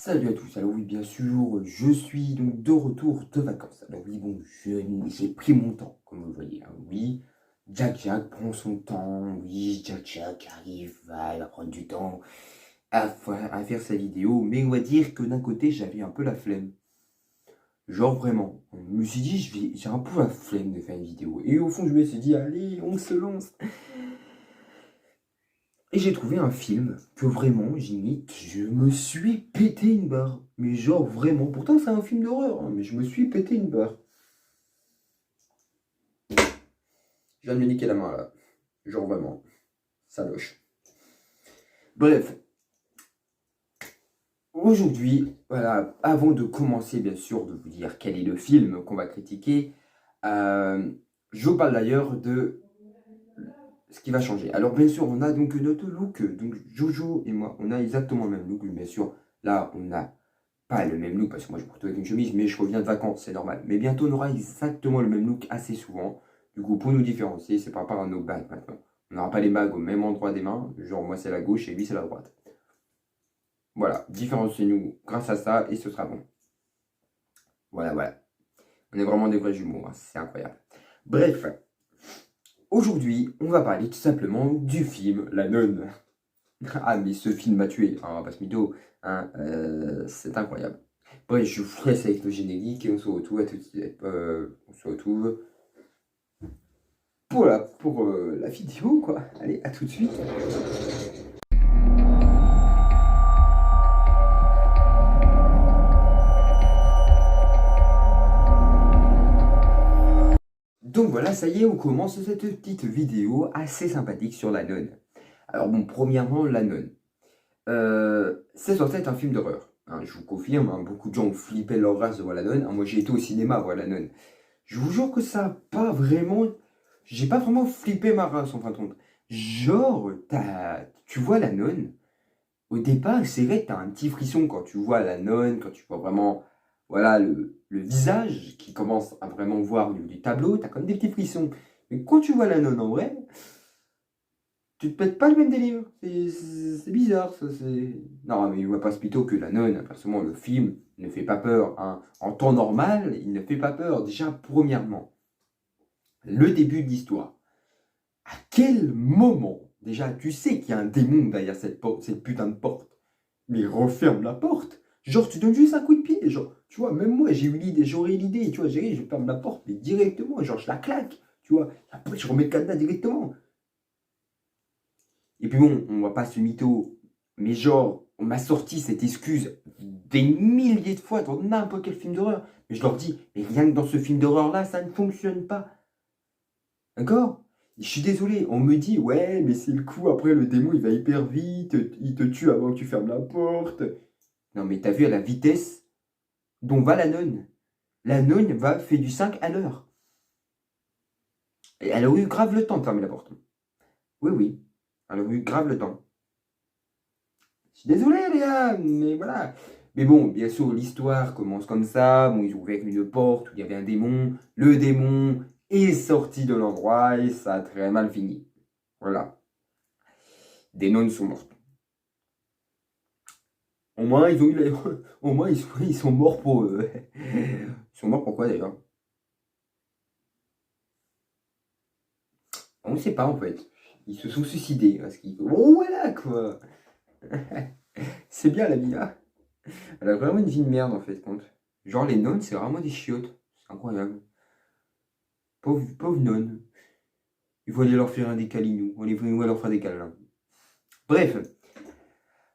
Salut à tous, alors oui bien sûr, je suis donc de retour de vacances. Alors oui bon, j'ai pris mon temps, comme vous le voyez. Hein. Oui, Jack prend son temps, oui, Jack arrive, il va prendre du temps à faire sa vidéo, mais on va dire que d'un côté j'avais un peu la flemme. Genre vraiment, je me suis dit j'ai un peu la flemme de faire une vidéo. Et au fond je me suis dit allez, on se lance. Et j'ai trouvé un film que vraiment, limite, je me suis pété une barre. Mais genre vraiment, pourtant c'est un film d'horreur, hein, mais je me suis pété une barre. Je viens de me niquer la main là. Genre vraiment, ça loche. Bref, aujourd'hui, voilà, avant de commencer bien sûr de vous dire quel est le film qu'on va critiquer, je vous parle d'ailleurs de ce qui va changer. Alors bien sûr, on a donc notre look, donc Jojo et moi, on a exactement le même look, bien sûr. Là, on a pas le même look, parce que moi je me retrouve avec une chemise, mais je reviens de vacances, c'est normal. Mais bientôt on aura exactement le même look assez souvent. Du coup, pour nous différencier, c'est par rapport à nos bagues maintenant. On n'aura pas les bagues au même endroit des mains, genre moi c'est la gauche et lui c'est la droite. Voilà, différenciez-nous grâce à ça et ce sera bon. Voilà. On est vraiment des vrais jumeaux, hein, c'est incroyable. Bref, aujourd'hui, on va parler tout simplement du film La Nonne. Ah, mais ce film m'a tué, hein, on va pas se mytho, hein, c'est incroyable. Bref, je vous laisse avec le générique et on se retrouve à tout de suite. On se retrouve pour la vidéo, quoi. Allez, à tout de suite. Donc voilà, ça y est, on commence cette petite vidéo assez sympathique sur La Nonne. Alors bon, premièrement, La Nonne. C'est censé être un film d'horreur. Hein, je vous confirme, hein, beaucoup de gens ont flippé leur race de voir La Nonne. Hein, moi, j'ai été au cinéma voir La Nonne. Je vous jure que ça a pas vraiment... J'ai pas vraiment flippé ma race, en fin de compte. Genre, tu vois La Nonne, au départ, c'est vrai que t'as un petit frisson quand tu vois La Nonne, quand tu vois vraiment, voilà, le visage qui commence à vraiment voir au niveau du tableau, t'as comme des petits frissons. Mais quand tu vois La Nonne en vrai, tu te pètes pas le même délire. C'est bizarre, ça. Non, mais il voit pas ce plutôt que La Nonne. Personnellement, le film ne fait pas peur. Hein. En temps normal, il ne fait pas peur. Déjà, premièrement, le début de l'histoire. À quel moment, déjà, tu sais qu'il y a un démon derrière cette putain de porte, mais referme la porte. Genre, tu donnes juste un coup de pied. Genre, tu vois, même moi, j'ai eu l'idée, j'aurais l'idée, tu vois, je ferme la porte, mais directement, genre, je la claque, tu vois. Après, je remets le cadenas directement. Et puis bon, on va pas se mytho, mais genre, on m'a sorti cette excuse des milliers de fois dans n'importe quel film d'horreur. Mais je leur dis, mais rien que dans ce film d'horreur-là, ça ne fonctionne pas. D'accord? Je suis désolé, on me dit, ouais, mais c'est le coup, après le démon il va hyper vite, il te tue avant que tu fermes la porte. Non, mais t'as vu à la vitesse dont va la nonne? La nonne fait du 5 à l'heure. Et elle a eu grave le temps de fermer la porte. Oui, elle a eu grave le temps. Je suis désolé, les gars, mais voilà. Mais bon, bien sûr, l'histoire commence comme ça. Bon, ils ont ouvert une porte où il y avait un démon. Le démon est sorti de l'endroit et ça a très mal fini. Voilà. Des nonnes sont mortes. Au moins, ils ont eu Au moins, ils sont morts pour eux. Ils sont morts pourquoi d'ailleurs? On ne sait pas en fait. Ils se sont suicidés. Parce qu'ils... Oh voilà quoi. C'est bien la vie là. Elle a vraiment une vie de merde en fait, compte. Genre les nonnes, c'est vraiment des chiottes. C'est incroyable. Pauvre nonnes. Il faut aller leur faire un des câlinous. On va leur faire des câlins. Bref.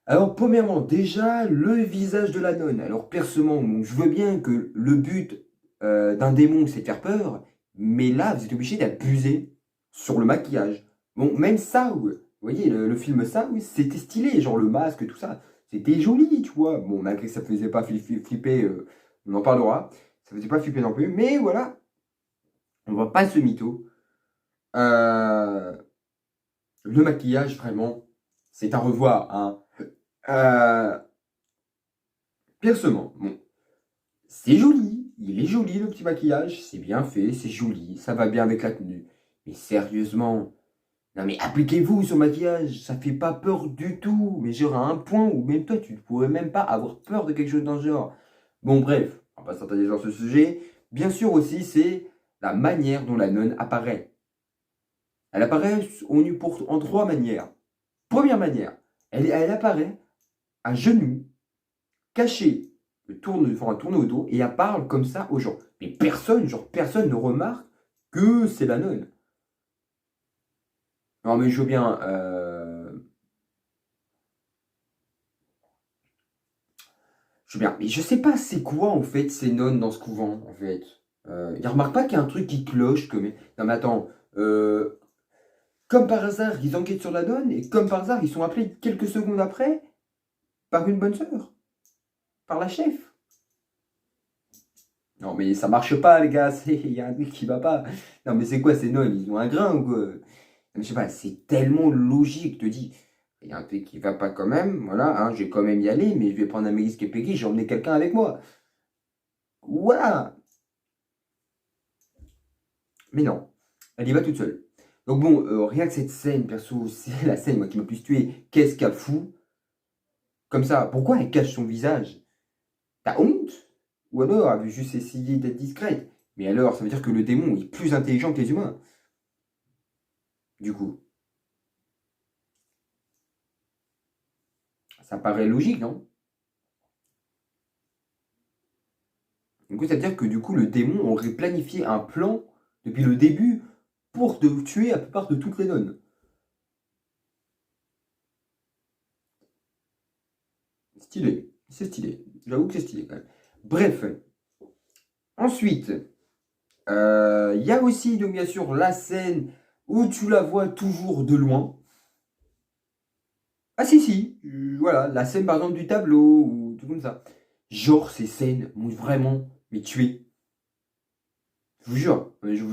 Alors, premièrement, déjà, le visage de la nonne. Alors, personnellement, bon, je veux bien que le but d'un démon, c'est de faire peur. Mais là, vous êtes obligé d'abuser sur le maquillage. Bon, même ça, vous voyez, le film ça, oui, c'était stylé. Genre le masque, tout ça. C'était joli, tu vois. Bon, malgré que ça ne faisait pas flipper, on en parlera. Ça ne faisait pas flipper non plus. Mais voilà, on va pas se mytho. Euh, le maquillage, vraiment, c'est à revoir. Hein. Euh, Personnellement, bon, c'est joli. Il est joli le petit maquillage. C'est bien fait, c'est joli. Ça va bien avec la tenue. Mais sérieusement, Non mais appliquez-vous sur le maquillage, ça fait pas peur du tout. Mais genre à un point où même toi, tu ne pourrais même pas avoir peur de quelque chose dans ce genre. Bon bref, on va pas s'attarder sur ce sujet. Bien sûr aussi, c'est la manière dont la nonne apparaît. Elle apparaît en trois manières. Première manière, elle apparaît à genoux, cachée, tourne au dos, et elle parle comme ça aux gens. Mais personne ne remarque que c'est la nonne. Non mais je veux bien, mais je sais pas c'est quoi en fait ces nonnes dans ce couvent en fait. Ils remarquent pas qu'il y a un truc qui cloche comme. Non mais attends, comme par hasard ils enquêtent sur la nonne et comme par hasard ils sont appelés quelques secondes après par une bonne sœur, par la chef. Non mais ça marche pas les gars, il y a un truc qui va pas. Non mais c'est quoi ces nonnes, ils ont un grain ou quoi? Non, mais je sais pas, c'est tellement logique, je te dis. Il y a un truc qui va pas quand même, voilà, hein, je vais quand même y aller, mais je vais prendre un Mélis et Peggy, j'ai emmené quelqu'un avec moi. Voilà. Mais non, elle y va toute seule. Donc bon, rien que cette scène, perso, c'est la scène moi, qui m'a plus tué. Qu'est-ce qu'elle fout? Comme ça, pourquoi elle cache son visage? T'as honte? Ou alors, elle veut juste essayer d'être discrète. Mais alors, ça veut dire que le démon est plus intelligent que les humains. Du coup, ça paraît logique, non? Du coup, ça veut dire que du coup, le démon aurait planifié un plan depuis le début pour te tuer la plupart de toutes les nonnes. Stylé, c'est stylé. J'avoue que c'est stylé quand même. Bref, ensuite, il y a aussi, donc bien sûr, la scène où tu la vois toujours de loin. Ah si, si, voilà, la scène par exemple du tableau ou tout comme ça. Genre, ces scènes m'ont vraiment mais tué. Je vous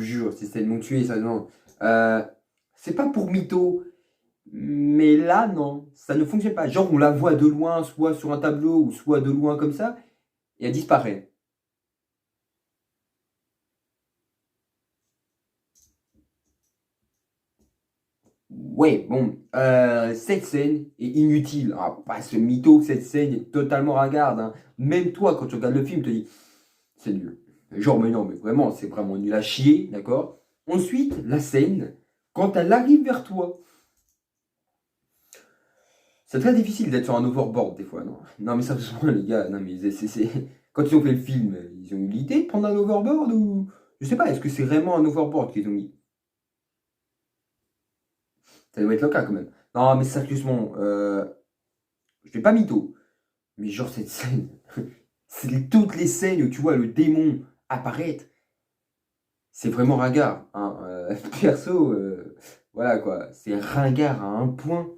jure, ces scènes m'ont tué, ça non. Euh, c'est pas pour mytho, mais là, non, ça ne fonctionne pas. Genre, on la voit de loin, soit sur un tableau ou soit de loin comme ça, et elle disparaît. Ouais, bon, cette scène est inutile. Ah, pas ce mytho, cette scène est totalement ringarde, hein. Même toi, quand tu regardes le film, tu te dis, c'est nul. Genre, mais non, mais vraiment, c'est vraiment nul à chier, d'accord? Ensuite, la scène, quand elle arrive vers toi, c'est très difficile d'être sur un overboard des fois, non? Non, mais sérieusement, les gars, non, mais quand ils ont fait le film, ils ont eu l'idée de prendre un overboard ou. Je sais pas, est-ce que c'est vraiment un overboard qu'ils ont mis? Ça doit être le cas quand même. Non, mais sérieusement, je fais pas mytho. Mais genre cette scène, toutes les scènes où tu vois le démon apparaître, c'est vraiment ringard, hein. Perso, voilà quoi, c'est ringard à un point,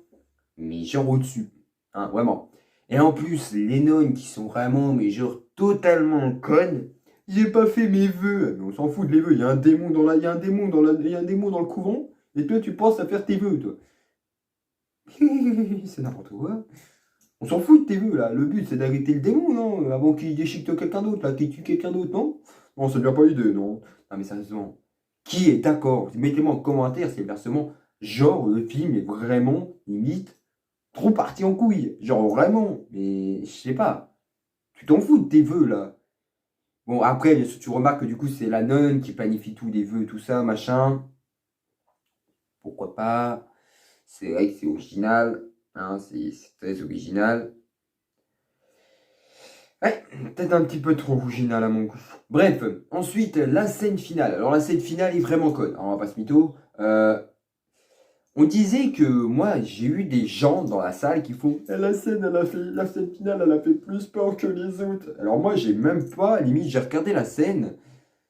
mais genre au-dessus, hein, vraiment. Et en plus, les nonnes qui sont vraiment, mais genre totalement connes, j'ai pas fait mes vœux, mais on s'en fout de les vœux, il y a un démon dans la, il y a un démon dans la, il y a un démon dans le couvent, et toi tu penses à faire tes vœux, toi. C'est n'importe quoi. On s'en fout de tes vœux là. Le but c'est d'arrêter le démon, non? Avant qu'il déchiquette quelqu'un d'autre, là, qu'il tue quelqu'un d'autre, non? Non, c'est bien pas l'idée, non. Non, mais sérieusement, qui est d'accord? Mettez-moi en commentaire si versement, genre, le film est vraiment, limite, trop parti en couille. Genre, vraiment. Mais, je sais pas. Tu t'en fous de tes vœux là. Bon, après, bien sûr, tu remarques que du coup, c'est la nonne qui planifie tout, des vœux, tout ça, machin. Pourquoi pas? C'est vrai que c'est original. Hein, c'est très original. Ouais, peut-être un petit peu trop original à mon goût. Bref, ensuite, la scène finale. Alors, la scène finale est vraiment conne. Alors, on va pas se mytho. On disait que moi, j'ai eu des gens dans la salle qui font la scène, la scène finale, elle a fait plus peur que les autres. Alors, moi, j'ai même pas, limite, j'ai regardé la scène,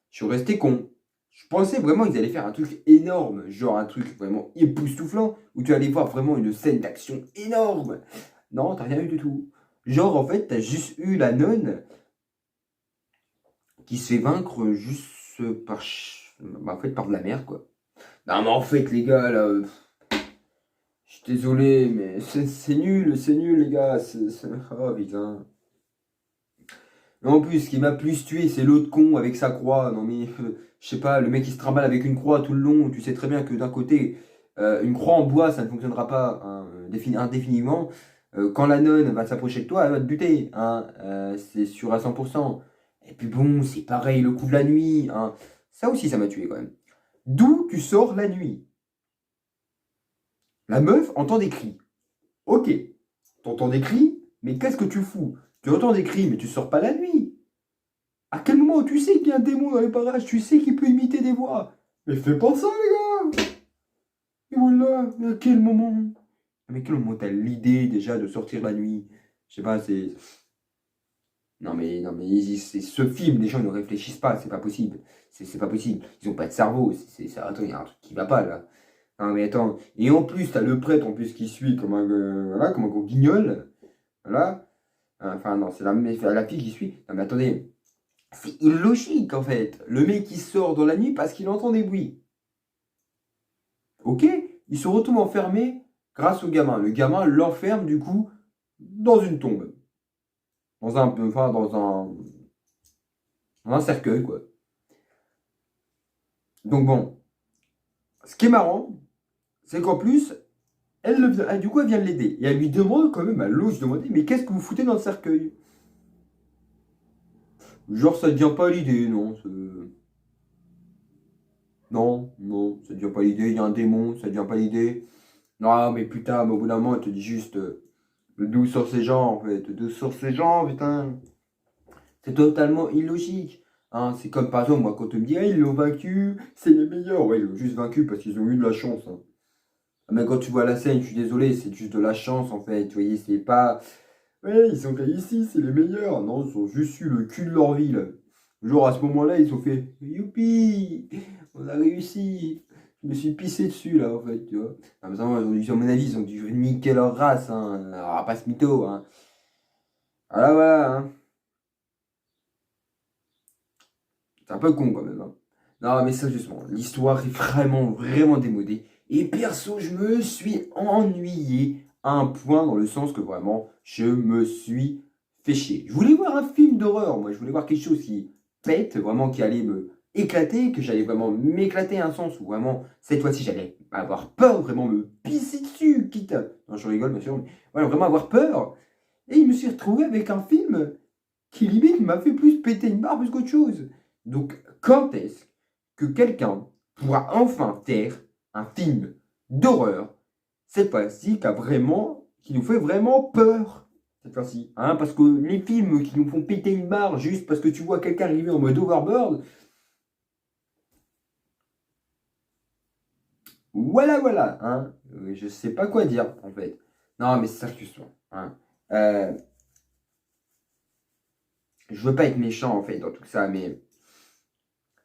je suis resté con. Je pensais vraiment qu'ils allaient faire un truc énorme, genre un truc vraiment époustouflant, où tu allais voir vraiment une scène d'action énorme. Non, t'as rien eu du tout. Genre, en fait, t'as juste eu la nonne qui se fait vaincre juste par, bah, en fait, par de la merde, quoi. Non, mais en fait, les gars, là, je suis désolé, mais c'est nul, les gars. Oh, putain. Mais en plus, ce qui m'a plus tué, c'est l'autre con avec sa croix. Non, mais, je sais pas, le mec qui se trimballe avec une croix tout le long. Tu sais très bien que d'un côté, Une croix en bois, ça ne fonctionnera pas hein, indéfiniment. Quand la nonne va s'approcher de toi, elle va te buter. Hein, c'est sûr à 100%. Et puis bon, c'est pareil le coup de la nuit. Hein. Ça aussi, ça m'a tué quand même. D'où tu sors la nuit? La meuf entend des cris. Ok, t'entends des cris, mais qu'est-ce que tu fous? Tu entends des cris, mais tu sors pas la nuit. À quel moment tu sais qu'il y a un démon dans les parages? Tu sais qu'il peut imiter des voix. Mais fais pas ça, les gars! Et voilà, mais à quel moment? Mais quel moment t'as l'idée déjà de sortir la nuit? Je sais pas, c'est. Non mais, c'est ce film, les gens ne réfléchissent pas, c'est pas possible. C'est pas possible. Ils ont pas de cerveau. Attends, il y a un truc qui va pas là. Non mais attends. Et en plus, t'as le prêtre en plus qui suit voilà, comme un gros guignol. Voilà. Enfin non, c'est la fille qui suit. Non mais attendez. C'est illogique en fait. Le mec qui sort dans la nuit parce qu'il entend des bruits. Ok, il se retrouve enfermé grâce au gamin. Le gamin l'enferme du coup dans une tombe. Dans un cercueil quoi. Donc bon, ce qui est marrant, c'est qu'en plus, du coup, elle vient l'aider. Et elle lui demande quand même, à l'ose demander, mais qu'est-ce que vous foutez dans le cercueil? Genre, ça ne vient pas à l'idée, non. Non, non, ça ne vient pas à l'idée. Il y a un démon, ça ne vient pas à l'idée. Non, mais putain, mais au bout d'un moment, elle te dit juste, d'où sortent ces gens, en fait. D'où sortent ces gens, putain. C'est totalement illogique. Hein, c'est comme par exemple, moi, quand on me dit, ah, ils l'ont vaincu, c'est les meilleurs. Ouais, ils l'ont juste vaincu parce qu'ils ont eu de la chance. Hein. Mais quand tu vois la scène, je suis désolé, c'est juste de la chance en fait. Vous voyez, c'est pas. Ouais, ils sont ici, c'est les meilleurs. Non, ils ont juste eu le cul de leur vie là. Genre à ce moment-là, ils ont fait youpi, on a réussi. Je me suis pissé dessus là en fait, tu vois. Ah, mais ça, moi, à mon avis, ils ont dû niquer leur race, hein. Alors, pas ce mytho, hein. Voilà, voilà, hein. C'est un peu con quand même, hein. Non, mais sérieusement, l'histoire est vraiment, vraiment démodée. Et perso, je me suis ennuyé à un point dans le sens que vraiment, je me suis fait chier. Je voulais voir un film d'horreur, moi. Je voulais voir quelque chose qui pète, vraiment qui allait me éclater, que j'allais vraiment m'éclater à un sens où vraiment, cette fois-ci, j'allais avoir peur, vraiment me pisser dessus, quitte à... Non, je rigole, bien sûr, mais voilà, vraiment avoir peur. Et je me suis retrouvé avec un film qui limite m'a fait plus péter une barre plus qu'autre chose. Donc, quand est-ce que quelqu'un pourra enfin taire un film d'horreur cette fois-ci qui nous fait vraiment peur cette fois-ci, hein, parce que les films qui nous font péter une barre juste parce que tu vois quelqu'un arriver en mode overboard, voilà, hein, je sais pas quoi dire en fait. Non mais sérieusement, hein, euh, je veux pas être méchant en fait dans tout ça, mais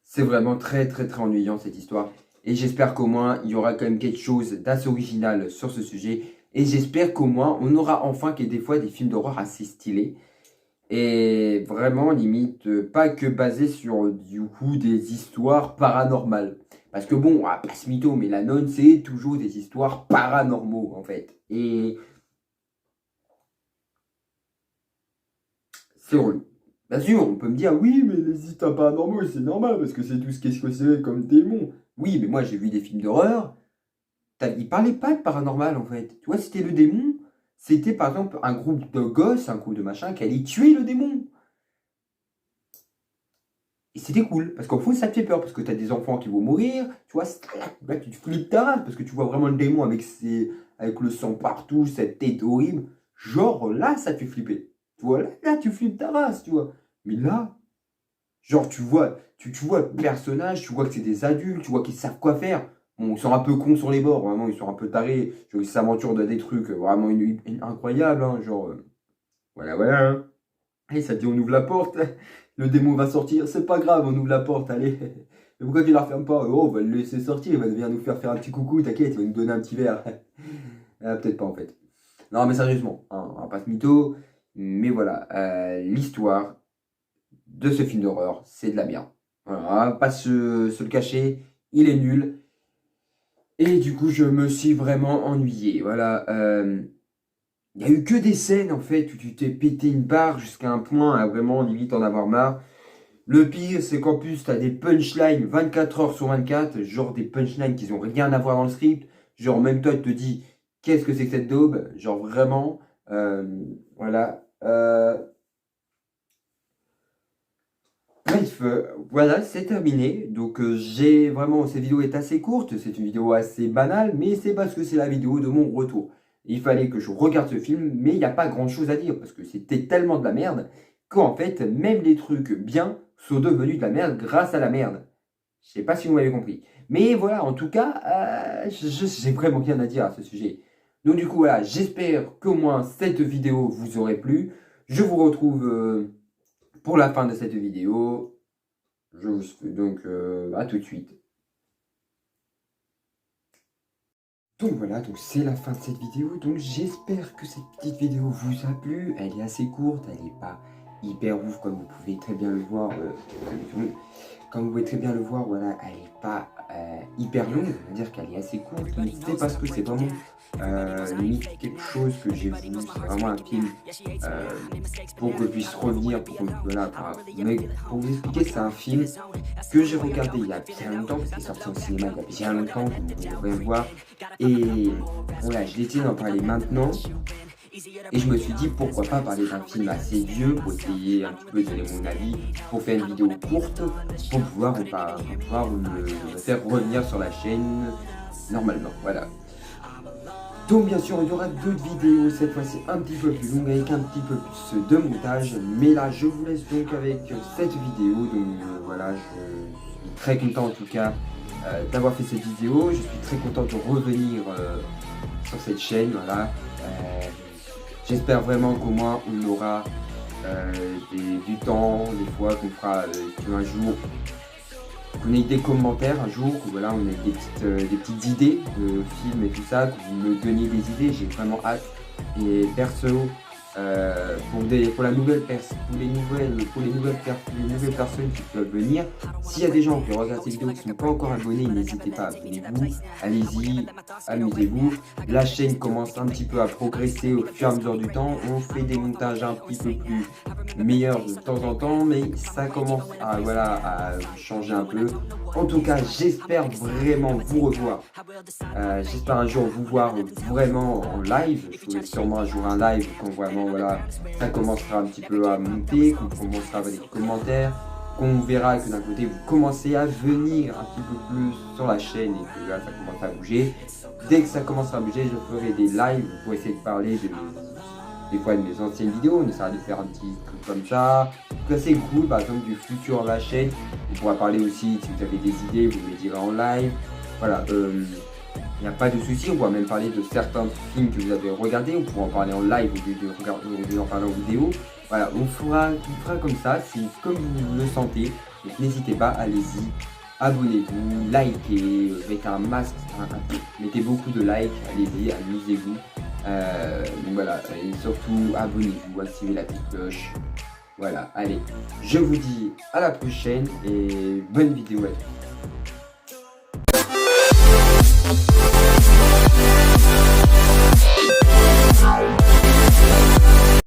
c'est vraiment très très très ennuyant cette histoire. Et j'espère qu'au moins il y aura quand même quelque chose d'assez original sur ce sujet. Et j'espère qu'au moins on aura enfin que des fois des films d'horreur assez stylés. Et vraiment limite pas que basés sur du coup des histoires paranormales. Parce que bon, ah, pas ce mytho, mais la nonne c'est toujours des histoires paranormaux en fait. Et c'est relou. Bien sûr, on peut me dire, oui, mais les histoires paranormaux, c'est normal, parce que c'est tout ce qui est considéré comme démon. Oui, mais moi j'ai vu des films d'horreur, ils parlaient pas de paranormal en fait. Tu vois, c'était le démon, c'était par exemple un groupe de gosses, un groupe de machins qui allait tuer le démon. Et c'était cool, parce qu'en fond, ça te fait peur, parce que t'as des enfants qui vont mourir, tu vois, là tu te flippes ta race, parce que tu vois vraiment le démon avec le sang partout, cette tête horrible. Genre là, ça te fait flipper. Tu vois, là tu flippes ta race, tu vois. Mais là, genre, tu vois le personnage, tu vois que c'est des adultes, tu vois qu'ils savent quoi faire. Bon, ils sont un peu cons sur les bords, vraiment, ils sont un peu tarés. Genre, ils s'aventurent dans des trucs vraiment incroyables, hein, genre, voilà. Hein. Et ça dit, on ouvre la porte, le démon va sortir, c'est pas grave, on ouvre la porte, allez. Mais pourquoi tu la refermes pas? Oh, on va le laisser sortir, il va venir nous faire un petit coucou, t'inquiète, il va nous donner un petit verre. Ah, peut-être pas en fait. Non, mais sérieusement, hein, on va pas se mytho, mais voilà, l'histoire de ce film d'horreur, c'est de la merde. Voilà, on va pas se le cacher, il est nul. Et du coup, je me suis vraiment ennuyé. Voilà. Il n'y a eu que des scènes en fait où tu t'es pété une barre jusqu'à un point à vraiment limite en avoir marre. Le pire, c'est qu'en plus, tu as des punchlines 24 heures sur 24, genre des punchlines qui n'ont rien à voir dans le script. Genre, même toi, tu te dis, qu'est-ce que c'est que cette daube? Genre, vraiment, voilà. Bref, voilà, c'est terminé. Donc, j'ai vraiment, cette vidéo est assez courte, c'est une vidéo assez banale, mais c'est parce que c'est la vidéo de mon retour. Il fallait que je regarde ce film, mais il n'y a pas grand-chose à dire, parce que c'était tellement de la merde, qu'en fait, même les trucs bien sont devenus de la merde grâce à la merde. Je sais pas si vous m'avez compris. Mais voilà, en tout cas, j'ai vraiment rien à dire à ce sujet. Donc du coup, voilà, j'espère qu'au moins cette vidéo vous aurait plu. Je vous retrouve pour la fin de cette vidéo. Je vous donc à tout de suite. Donc voilà, donc c'est la fin de cette vidéo. Donc j'espère que cette petite vidéo vous a plu. Elle est assez courte, elle n'est pas hyper ouf comme vous pouvez très bien le voir. Comme vous pouvez très bien le voir, voilà, elle n'est pas hyper longue, on va dire qu'elle est assez courte, mais c'est parce que c'est vraiment limite quelque chose que j'ai vu, c'est vraiment un film pour que je puisse revenir, voilà, mais pour vous expliquer, c'est un film que j'ai regardé il y a bien longtemps, parce qu'il est sorti au cinéma il y a bien longtemps, comme vous pouvez le voir, et voilà, je décide d'en parler maintenant. Et je me suis dit pourquoi pas parler d'un film assez vieux pour essayer un petit peu de donner mon avis, pour faire une vidéo courte, pour pouvoir me faire revenir sur la chaîne normalement. Voilà. Donc bien sûr il y aura d'autres vidéos, cette fois-ci un petit peu plus longues avec un petit peu plus de montage. Mais là je vous laisse donc avec cette vidéo. Donc voilà, je suis très content en tout cas d'avoir fait cette vidéo. Je suis très content de revenir sur cette chaîne. Voilà. J'espère vraiment qu'au moins on aura du temps, des fois qu'on fera un jour, qu'on ait des commentaires un jour, que voilà, on ait des petites idées de films et tout ça, que vous me donniez des idées, j'ai vraiment hâte. Et perso, pour les nouvelles personnes qui peuvent venir, s'il y a des gens qui regardent ces vidéos qui ne sont pas encore abonnés, n'hésitez pas, abonnez-vous, allez-y, amusez-vous. La chaîne commence un petit peu à progresser au fur et à mesure du temps, on fait des montages un petit peu plus meilleurs de temps en temps, mais ça commence à, voilà, à changer un peu. En tout cas, j'espère vraiment vous revoir. J'espère un jour vous voir vraiment en live. Je ferai sûrement un jour un live quand vraiment voilà, ça commencera un petit peu à monter, qu'on commencera avec des commentaires, qu'on verra que d'un côté vous commencez à venir un petit peu plus sur la chaîne et que là ça commence à bouger. Dès que ça commencera à bouger, je ferai des lives pour essayer de parler des fois de mes anciennes vidéos. On essaiera de faire un petit truc comme ça. Donc c'est cool, par exemple du futur de la chaîne. On pourra parler aussi, si vous avez des idées, vous me les direz en live. Voilà, il n'y a pas de souci, on pourra même parler de certains films que vous avez regardés, on pourra en parler en live au lieu d'en parler en vidéo. Voilà, on fera comme ça, c'est comme vous le sentez. Donc n'hésitez pas, allez-y, abonnez-vous, likez, mettez un masque, mettez beaucoup de likes, allez-y, amusez-vous. Donc voilà, et surtout abonnez-vous, activez la petite cloche. Voilà, allez, je vous dis à la prochaine et bonne vidéo à tous. Wow.